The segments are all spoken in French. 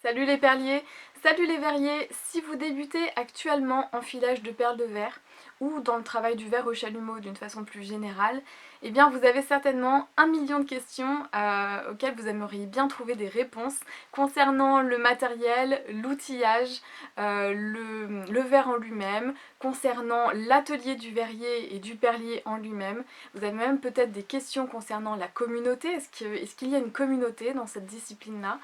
Salut les perliers, salut les verriers. Si vous débutez actuellement en filage de perles de verre ou dans le travail du verre au chalumeau d'une façon plus générale, eh bien vous avez certainement 1 million de questions auxquelles vous aimeriez bien trouver des réponses concernant le matériel, l'outillage, le verre en lui-même, concernant l'atelier du verrier et du perlier en lui-même. Vous avez même peut-être des questions concernant la communauté. Est-ce qu'il y a une communauté dans cette discipline-là?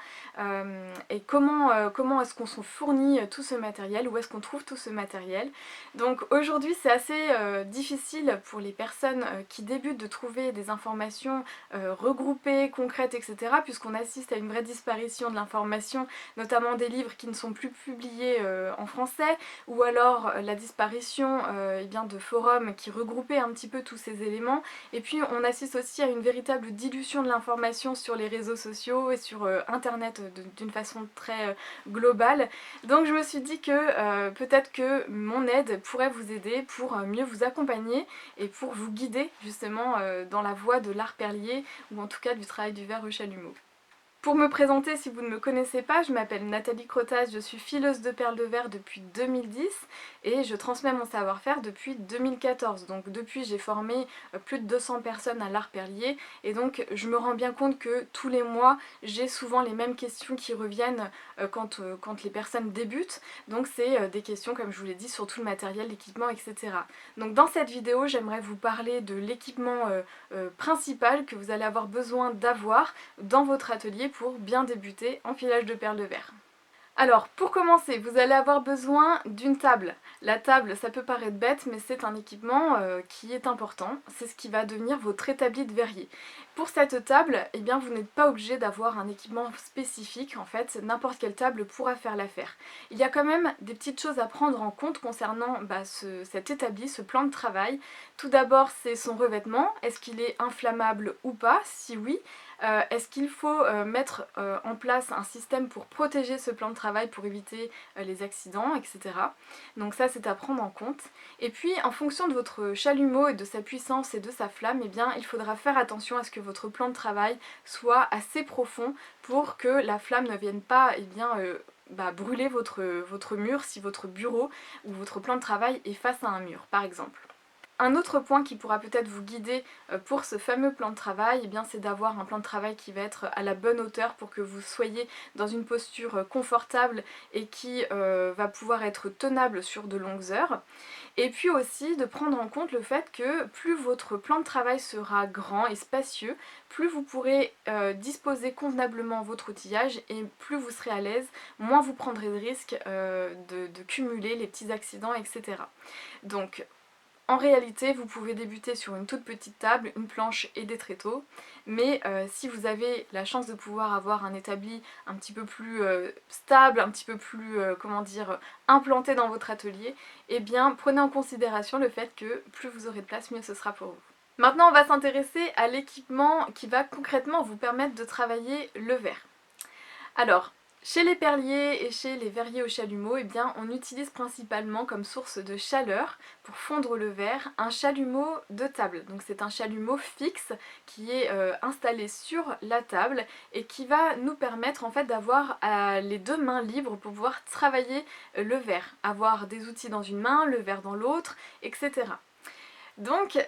Et comment est-ce qu'on se fournit tout ce matériel, où est-ce qu'on trouve tout ce matériel. Donc aujourd'hui c'est assez difficile pour les personnes qui débutent de trouver des informations regroupées, concrètes, etc. puisqu'on assiste à une vraie disparition de l'information, notamment des livres qui ne sont plus publiés en français, ou alors la disparition eh bien, de forums qui regroupaient un petit peu tous ces éléments. Et puis on assiste aussi à une véritable dilution de l'information sur les réseaux sociaux et sur internet d'une façon très globale. Donc je me suis dit que peut-être que mon aide pourrait vous aider pour mieux vous accompagner et pour vous guider justement dans la voie de l'art perlier ou en tout cas du travail du verre au chalumeau. Pour me présenter, si vous ne me connaissez pas, je m'appelle Nathalie Crotas, je suis fileuse de perles de verre depuis 2010 et je transmets mon savoir-faire depuis 2014. Donc depuis, j'ai formé plus de 200 personnes à l'art perlier et donc je me rends bien compte que tous les mois, j'ai souvent les mêmes questions qui reviennent quand les personnes débutent. Donc c'est des questions, comme je vous l'ai dit, sur tout le matériel, l'équipement, etc. Donc dans cette vidéo, j'aimerais vous parler de l'équipement principal que vous allez avoir besoin d'avoir dans votre atelier pour bien débuter en filage de perles de verre. Alors pour commencer, vous allez avoir besoin d'une table. La table, ça peut paraître bête, mais c'est un équipement qui est important. C'est ce qui va devenir votre établi de verrier. Pour cette table, eh bien, vous n'êtes pas obligé d'avoir un équipement spécifique. En fait, n'importe quelle table pourra faire l'affaire. Il y a quand même des petites choses à prendre en compte concernant cet établi, ce plan de travail. Tout d'abord, c'est son revêtement. Est-ce qu'il est inflammable ou pas? Si oui, est-ce qu'il faut mettre en place un système pour protéger ce plan de travail pour éviter les accidents, etc. Donc ça c'est à prendre en compte. Et puis en fonction de votre chalumeau et de sa puissance et de sa flamme, eh bien, il faudra faire attention à ce que votre plan de travail soit assez profond pour que la flamme ne vienne pas brûler votre mur si votre bureau ou votre plan de travail est face à un mur par exemple. Un autre point qui pourra peut-être vous guider pour ce fameux plan de travail, eh bien, c'est d'avoir un plan de travail qui va être à la bonne hauteur pour que vous soyez dans une posture confortable et qui va pouvoir être tenable sur de longues heures. Et puis aussi de prendre en compte le fait que plus votre plan de travail sera grand et spacieux, plus vous pourrez disposer convenablement votre outillage et plus vous serez à l'aise, moins vous prendrez de risques de cumuler les petits accidents, etc. Donc en réalité, vous pouvez débuter sur une toute petite table, une planche et des tréteaux, mais si vous avez la chance de pouvoir avoir un établi un petit peu plus stable, un petit peu plus, implanté dans votre atelier, eh bien prenez en considération le fait que plus vous aurez de place, mieux ce sera pour vous. Maintenant, on va s'intéresser à l'équipement qui va concrètement vous permettre de travailler le verre. Alors, chez les perliers et chez les verriers au chalumeau, eh bien, on utilise principalement comme source de chaleur pour fondre le verre un chalumeau de table. Donc c'est un chalumeau fixe qui est installé sur la table et qui va nous permettre en fait d'avoir les deux mains libres pour pouvoir travailler le verre. Avoir des outils dans une main, le verre dans l'autre, etc. Donc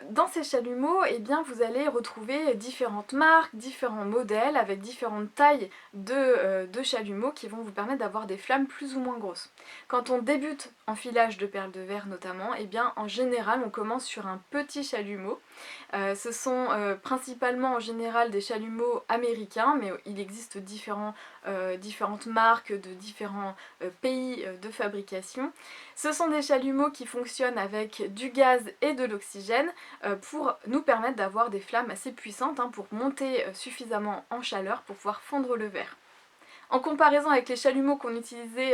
dans ces chalumeaux, eh bien, vous allez retrouver différentes marques, différents modèles avec différentes tailles de chalumeaux qui vont vous permettre d'avoir des flammes plus ou moins grosses. Quand on débute en filage de perles de verre notamment, eh bien, en général on commence sur un petit chalumeau. Ce sont principalement en général des chalumeaux américains, mais il existe différentes marques de différents pays de fabrication. Ce sont des chalumeaux qui fonctionnent avec du gaz et de l'oxygène pour nous permettre d'avoir des flammes assez puissantes pour monter suffisamment en chaleur pour pouvoir fondre le verre. En comparaison avec les chalumeaux qu'on utilisait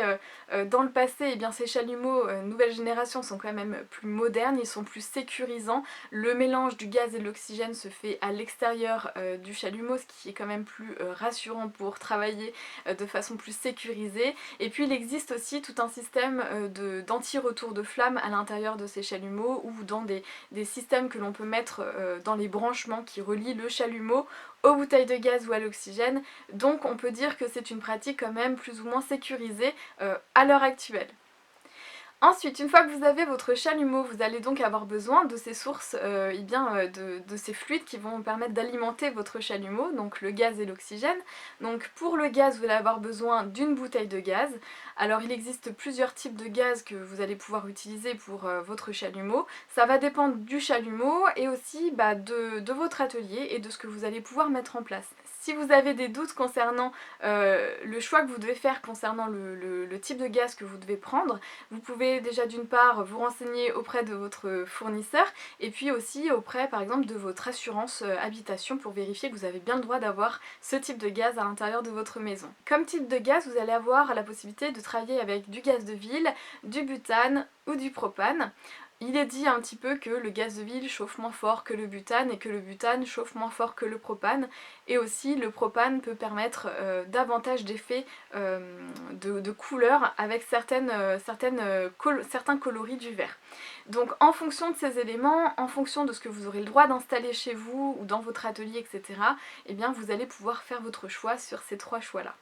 dans le passé, eh bien ces chalumeaux nouvelle génération sont quand même plus modernes, ils sont plus sécurisants. Le mélange du gaz et de l'oxygène se fait à l'extérieur du chalumeau, ce qui est quand même plus rassurant pour travailler de façon plus sécurisée. Et puis il existe aussi tout un système d'anti-retour de flamme à l'intérieur de ces chalumeaux ou dans des systèmes que l'on peut mettre dans les branchements qui relient le chalumeau aux bouteilles de gaz ou à l'oxygène, donc on peut dire que c'est une pratique quand même plus ou moins sécurisée à l'heure actuelle. Ensuite, une fois que vous avez votre chalumeau, vous allez donc avoir besoin de ces sources, de ces fluides qui vont vous permettre d'alimenter votre chalumeau, donc le gaz et l'oxygène. Donc pour le gaz, vous allez avoir besoin d'une bouteille de gaz. Alors il existe plusieurs types de gaz que vous allez pouvoir utiliser pour votre chalumeau. Ça va dépendre du chalumeau et aussi de votre atelier et de ce que vous allez pouvoir mettre en place. Si vous avez des doutes concernant le choix que vous devez faire concernant le type de gaz que vous devez prendre, vous pouvez déjà d'une part vous renseigner auprès de votre fournisseur et puis aussi auprès par exemple de votre assurance habitation pour vérifier que vous avez bien le droit d'avoir ce type de gaz à l'intérieur de votre maison. Comme type de gaz, vous allez avoir la possibilité de travailler avec du gaz de ville, du butane ou du propane. Il est dit un petit peu que le gaz de ville chauffe moins fort que le butane et que le butane chauffe moins fort que le propane, et aussi le propane peut permettre davantage d'effets de couleurs avec certains coloris du verre. Donc en fonction de ces éléments, en fonction de ce que vous aurez le droit d'installer chez vous ou dans votre atelier, etc., eh bien vous allez pouvoir faire votre choix sur ces trois choix-là.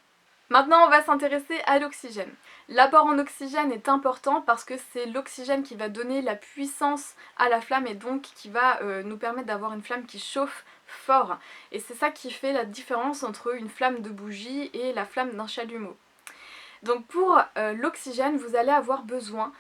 Maintenant, on va s'intéresser à l'oxygène. L'apport en oxygène est important parce que c'est l'oxygène qui va donner la puissance à la flamme et donc qui va nous permettre d'avoir une flamme qui chauffe fort. Et c'est ça qui fait la différence entre une flamme de bougie et la flamme d'un chalumeau. Donc pour l'oxygène, vous allez avoir besoin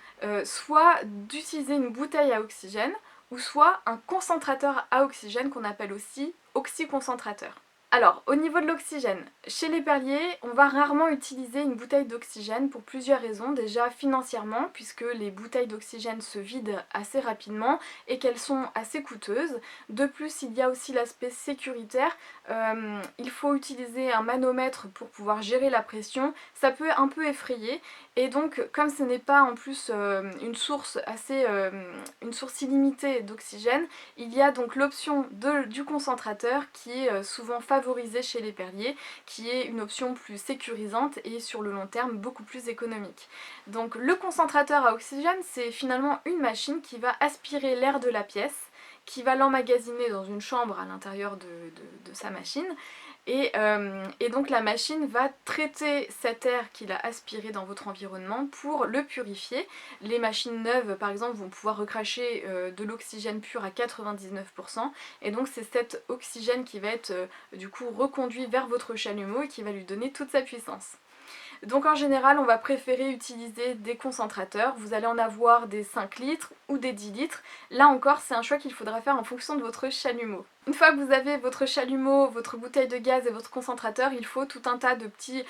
soit d'utiliser une bouteille à oxygène ou soit un concentrateur à oxygène qu'on appelle aussi oxyconcentrateur. Alors, au niveau de l'oxygène, chez les perliers, on va rarement utiliser une bouteille d'oxygène pour plusieurs raisons. Déjà financièrement, puisque les bouteilles d'oxygène se vident assez rapidement et qu'elles sont assez coûteuses. De plus, il y a aussi l'aspect sécuritaire. Il faut utiliser un manomètre pour pouvoir gérer la pression. Ça peut un peu effrayer. Et donc, comme ce n'est pas en plus une source illimitée d'oxygène, il y a donc l'option du concentrateur qui est souvent favorisée chez les perliers, qui est une option plus sécurisante et sur le long terme beaucoup plus économique. Donc le concentrateur à oxygène, c'est finalement une machine qui va aspirer l'air de la pièce, qui va l'emmagasiner dans une chambre à l'intérieur de sa machine. Et donc la machine va traiter cet air qu'il a aspiré dans votre environnement pour le purifier. Les machines neuves par exemple vont pouvoir recracher de l'oxygène pur à 99%, et donc c'est cet oxygène qui va être du coup reconduit vers votre chalumeau et qui va lui donner toute sa puissance. Donc en général on va préférer utiliser des concentrateurs, vous allez en avoir des 5 litres ou des 10 litres, là encore c'est un choix qu'il faudra faire en fonction de votre chalumeau. Une fois que vous avez votre chalumeau, votre bouteille de gaz et votre concentrateur, il faut tout un tas de petits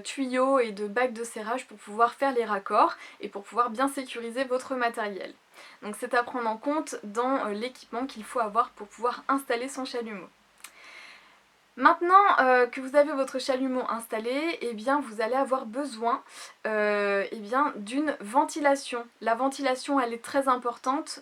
tuyaux et de bacs de serrage pour pouvoir faire les raccords et pour pouvoir bien sécuriser votre matériel. Donc c'est à prendre en compte dans l'équipement qu'il faut avoir pour pouvoir installer son chalumeau. Maintenant que vous avez votre chalumeau installé, eh bien, vous allez avoir besoin d'une ventilation. La ventilation, elle est très importante.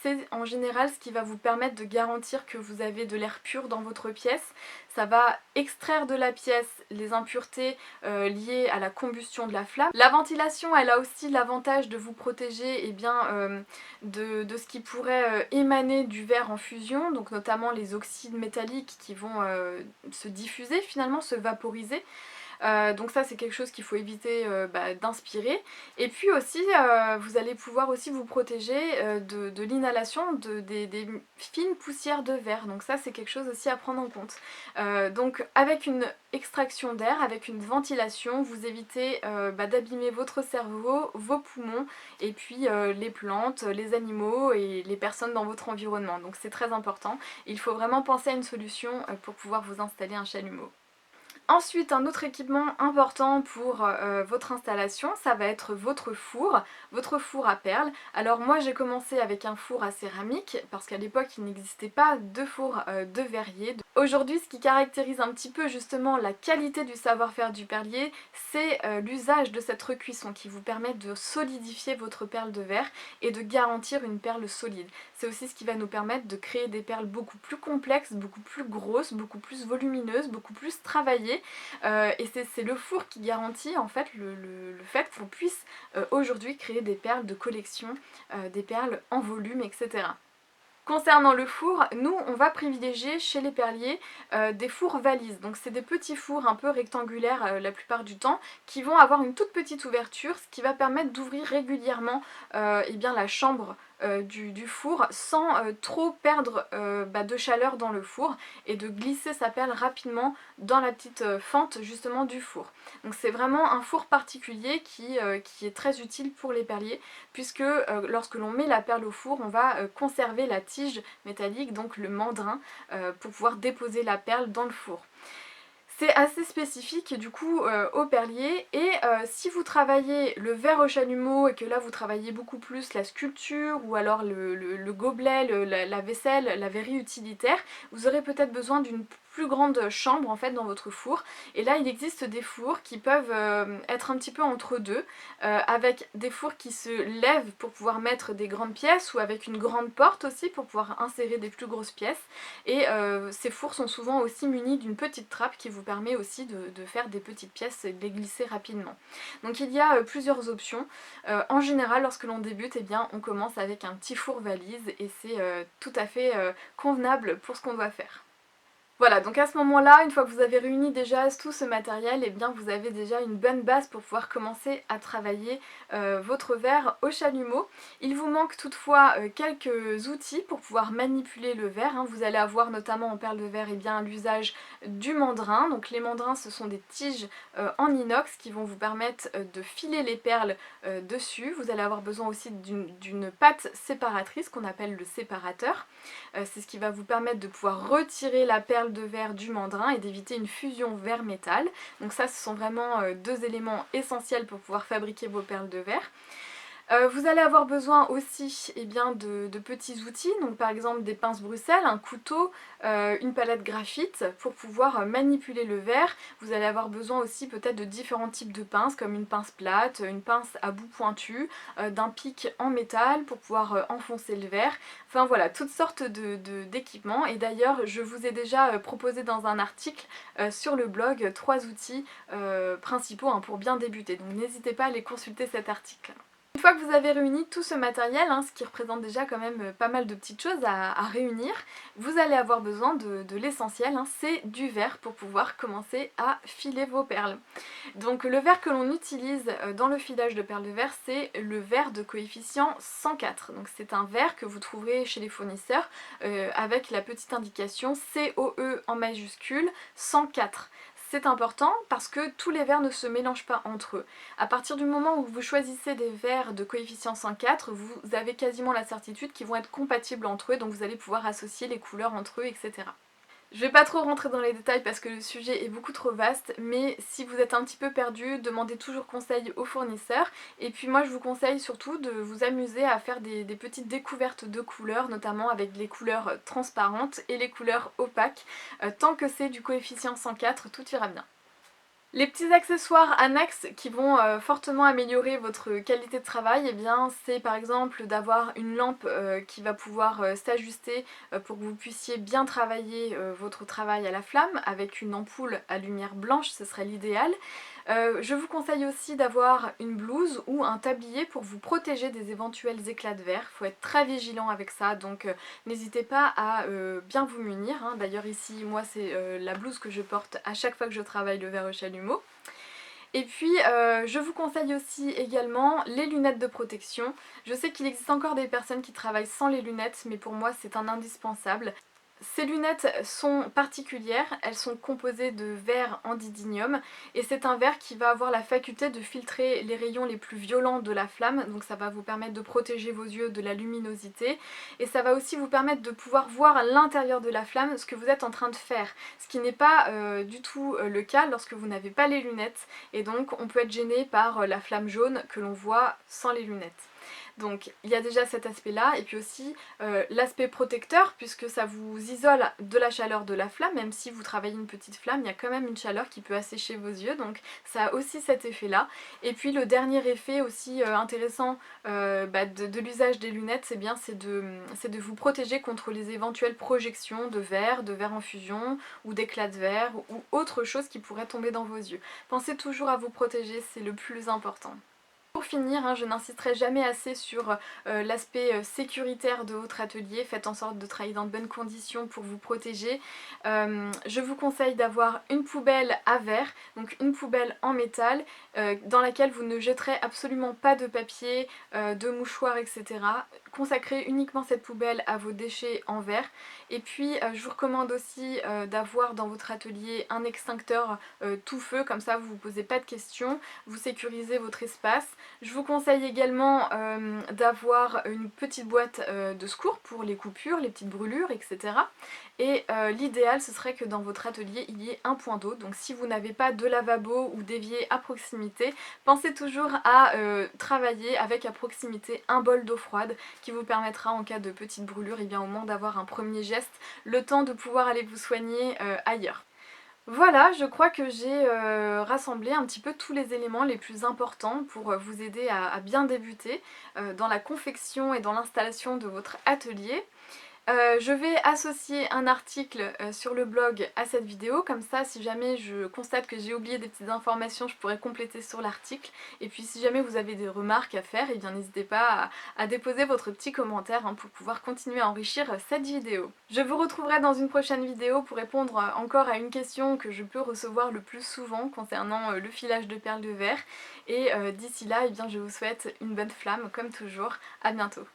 C'est en général ce qui va vous permettre de garantir que vous avez de l'air pur dans votre pièce. Ça va extraire de la pièce les impuretés liées à la combustion de la flamme. La ventilation, elle a aussi l'avantage de vous protéger de ce qui pourrait émaner du verre en fusion, donc notamment les oxydes métalliques qui vont se diffuser finalement, se vaporiser. Donc ça c'est quelque chose qu'il faut éviter d'inspirer. Et puis aussi vous allez pouvoir aussi vous protéger de l'inhalation des fines poussières de verre. Donc ça c'est quelque chose aussi à prendre en compte. Donc avec une extraction d'air, avec une ventilation, vous évitez d'abîmer votre cerveau, vos poumons et puis les plantes, les animaux et les personnes dans votre environnement. Donc c'est très important. Il faut vraiment penser à une solution pour pouvoir vous installer un chalumeau. Ensuite, un autre équipement important pour votre installation, ça va être votre four à perles. Alors moi j'ai commencé avec un four à céramique parce qu'à l'époque il n'existait pas de four de verrier. Aujourd'hui, ce qui caractérise un petit peu justement la qualité du savoir-faire du perlier, c'est l'usage de cette recuisson qui vous permet de solidifier votre perle de verre et de garantir une perle solide. C'est aussi ce qui va nous permettre de créer des perles beaucoup plus complexes, beaucoup plus grosses, beaucoup plus volumineuses, beaucoup plus travaillées. Et c'est le four qui garantit en fait le fait qu'on puisse aujourd'hui créer des perles de collection, des perles en volume, etc. Concernant le four, nous on va privilégier chez les perliers des fours valises. Donc c'est des petits fours un peu rectangulaires la plupart du temps qui vont avoir une toute petite ouverture, ce qui va permettre d'ouvrir régulièrement eh bien, la chambre du four sans trop perdre de chaleur dans le four et de glisser sa perle rapidement dans la petite fente justement du four. Donc c'est vraiment un four particulier qui est très utile pour les perliers puisque lorsque l'on met la perle au four, on va conserver la tige métallique, donc le mandrin, pour pouvoir déposer la perle dans le four. C'est assez spécifique du coup au perlier et si vous travaillez le verre au chalumeau et que là vous travaillez beaucoup plus la sculpture ou alors le gobelet, la vaisselle, la verrerie utilitaire, vous aurez peut-être besoin d'une plus grande chambre en fait dans votre four et là il existe des fours qui peuvent être un petit peu entre deux avec des fours qui se lèvent pour pouvoir mettre des grandes pièces ou avec une grande porte aussi pour pouvoir insérer des plus grosses pièces et ces fours sont souvent aussi munis d'une petite trappe qui vous permet aussi de faire des petites pièces et de les glisser rapidement. Donc il y a plusieurs options. En général lorsque l'on débute, eh bien, on commence avec un petit four valise et c'est tout à fait convenable pour ce qu'on doit faire. Voilà, donc à ce moment-là, une fois que vous avez réuni déjà tout ce matériel, eh bien vous avez déjà une bonne base pour pouvoir commencer à travailler votre verre au chalumeau. Il vous manque toutefois quelques outils pour pouvoir manipuler le verre, hein. Vous allez avoir notamment en perle de verre eh bien, l'usage du mandrin. Donc les mandrins, ce sont des tiges en inox qui vont vous permettre de filer les perles dessus. Vous allez avoir besoin aussi d'une pâte séparatrice qu'on appelle le séparateur. C'est ce qui va vous permettre de pouvoir retirer la perle de verre du mandrin et d'éviter une fusion verre-métal. Donc ça, ce sont vraiment deux éléments essentiels pour pouvoir fabriquer vos perles de verre. Vous allez avoir besoin aussi eh bien, de petits outils, donc par exemple des pinces Bruxelles, un couteau, une palette graphite pour pouvoir manipuler le verre. Vous allez avoir besoin aussi peut-être de différents types de pinces comme une pince plate, une pince à bout pointu, d'un pic en métal pour pouvoir enfoncer le verre. Enfin voilà, toutes sortes d'équipements et d'ailleurs je vous ai déjà proposé dans un article sur le blog 3 outils principaux hein, pour bien débuter. Donc n'hésitez pas à aller consulter cet article. Une fois que vous avez réuni tout ce matériel, hein, ce qui représente déjà quand même pas mal de petites choses à réunir, vous allez avoir besoin de l'essentiel, hein, c'est du verre pour pouvoir commencer à filer vos perles. Donc le verre que l'on utilise dans le filage de perles de verre, c'est le verre de coefficient 104. Donc c'est un verre que vous trouverez chez les fournisseurs avec la petite indication COE en majuscule 104. C'est important parce que tous les verres ne se mélangent pas entre eux. À partir du moment où vous choisissez des verres de coefficient 104, vous avez quasiment la certitude qu'ils vont être compatibles entre eux, donc vous allez pouvoir associer les couleurs entre eux, etc. Je vais pas trop rentrer dans les détails parce que le sujet est beaucoup trop vaste, mais si vous êtes un petit peu perdu, demandez toujours conseil aux fournisseurs. Et puis moi je vous conseille surtout de vous amuser à faire des petites découvertes de couleurs, notamment avec les couleurs transparentes et les couleurs opaques. Tant que c'est du coefficient 104, tout ira bien. Les petits accessoires annexes qui vont fortement améliorer votre qualité de travail, eh bien c'est par exemple d'avoir une lampe qui va pouvoir s'ajuster pour que vous puissiez bien travailler votre travail à la flamme avec une ampoule à lumière blanche, ce serait l'idéal. Je vous conseille aussi d'avoir une blouse ou un tablier pour vous protéger des éventuels éclats de verre. Il faut être très vigilant avec ça, donc n'hésitez pas à bien vous munir, hein. D'ailleurs ici, moi c'est la blouse que je porte à chaque fois que je travaille le verre au chalumeau. Et puis je vous conseille aussi également les lunettes de protection. Je sais qu'il existe encore des personnes qui travaillent sans les lunettes, mais pour moi c'est un indispensable. Ces lunettes sont particulières, elles sont composées de verre en didinium et c'est un verre qui va avoir la faculté de filtrer les rayons les plus violents de la flamme, donc ça va vous permettre de protéger vos yeux de la luminosité et ça va aussi vous permettre de pouvoir voir à l'intérieur de la flamme ce que vous êtes en train de faire, ce qui n'est pas du tout le cas lorsque vous n'avez pas les lunettes et donc on peut être gêné par la flamme jaune que l'on voit sans les lunettes. Donc il y a déjà cet aspect là et puis aussi l'aspect protecteur puisque ça vous isole de la chaleur de la flamme, même si vous travaillez une petite flamme, il y a quand même une chaleur qui peut assécher vos yeux, donc ça a aussi cet effet là. Et puis le dernier effet aussi intéressant de l'usage des lunettes, c'est de vous protéger contre les éventuelles projections de verre en fusion ou d'éclats de verre ou autre chose qui pourrait tomber dans vos yeux. Pensez toujours à vous protéger, c'est le plus important. Pour pour finir, hein, je n'insisterai jamais assez sur l'aspect sécuritaire de votre atelier. Faites en sorte de travailler dans de bonnes conditions pour vous protéger. Je vous conseille d'avoir une poubelle à verre, donc une poubelle en métal, dans laquelle vous ne jetterez absolument pas de papier, de mouchoirs, etc. Consacrez uniquement cette poubelle à vos déchets en verre. Et puis je vous recommande aussi d'avoir dans votre atelier un extincteur tout feu, comme ça vous ne vous posez pas de questions, vous sécurisez votre espace. Je vous conseille également d'avoir une petite boîte de secours pour les coupures, les petites brûlures, etc. Et l'idéal ce serait que dans votre atelier il y ait un point d'eau, donc si vous n'avez pas de lavabo ou d'évier à proximité, pensez toujours à travailler avec à proximité un bol d'eau froide qui vous permettra en cas de petite brûlure et bien au moins d'avoir un premier geste, le temps de pouvoir aller vous soigner ailleurs. Voilà, je crois que j'ai rassemblé un petit peu tous les éléments les plus importants pour vous aider à bien débuter dans la confection et dans l'installation de votre atelier. Je vais associer un article sur le blog à cette vidéo, comme ça si jamais je constate que j'ai oublié des petites informations, je pourrais compléter sur l'article. Et puis si jamais vous avez des remarques à faire, eh bien n'hésitez pas à déposer votre petit commentaire hein, pour pouvoir continuer à enrichir cette vidéo. Je vous retrouverai dans une prochaine vidéo pour répondre encore à une question que je peux recevoir le plus souvent concernant le filage de perles de verre. Et d'ici là, eh bien, je vous souhaite une bonne flamme comme toujours. À bientôt.